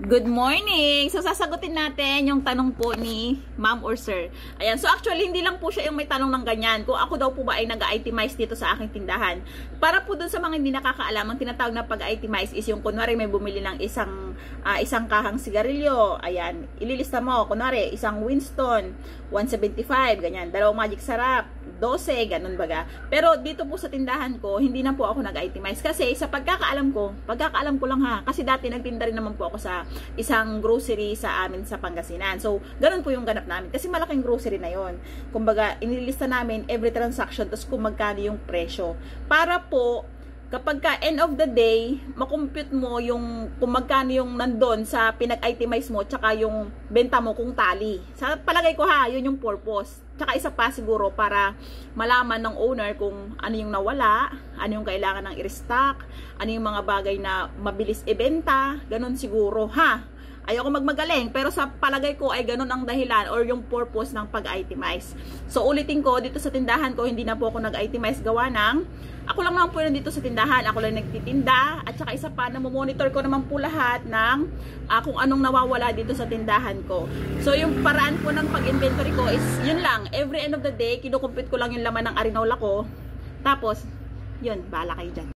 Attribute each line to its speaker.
Speaker 1: Good morning! So, sasagutin natin yung tanong po ni ma'am or sir. Ayan. So, actually, hindi lang po siya yung may tanong ng ganyan. Kung ako daw po ba ay nag-itemize dito sa aking tindahan. Para po dun sa mga hindi nakakaalam, ang tinatawag na pag-itemize is yung kunwari may bumili ng isang kahang sigarilyo. Ayan. Ililista mo. Kunwari, isang Winston, 175, ganyan. Dalawang Magic Sarap, 12, ganun baga. Pero dito po sa tindahan ko, hindi na po ako nag-itemize. Kasi sa pagkakaalam ko lang ha. Kasi dati nagtinda rin naman po ako sa isang grocery sa amin sa Pangasinan. So, ganun po yung ganap namin. Kasi malaking grocery na yon. Kumbaga, inilista namin every transaction tapos kung magkano yung presyo. Para po, kapag ka end of the day, makompute mo yung kung magkano yung nandun sa pinag-itemize mo tsaka yung benta mo kung tali. Sa palagay ko ha, yun yung purpose. Tsaka isa pa siguro para malaman ng owner kung ano yung nawala, ano yung kailangan ng i-restock, ano yung mga bagay na mabilis ibenta, ganun siguro ha. Ayoko magmagaling, pero sa palagay ko ay ganun ang dahilan or yung purpose ng pag-itemize. So ulitin ko, dito sa tindahan ko, hindi na po ako nag-itemize gawa ng ako lang naman po yun dito sa tindahan, ako lang nagtitinda, at saka isa pa, namomonitor ko naman po lahat ng kung anong nawawala dito sa tindahan ko. So yung paraan po ng pag-inventory ko is yun lang, every end of the day, kinukumpit ko lang yung laman ng arinola ko, tapos yun, bahala kayo dyan.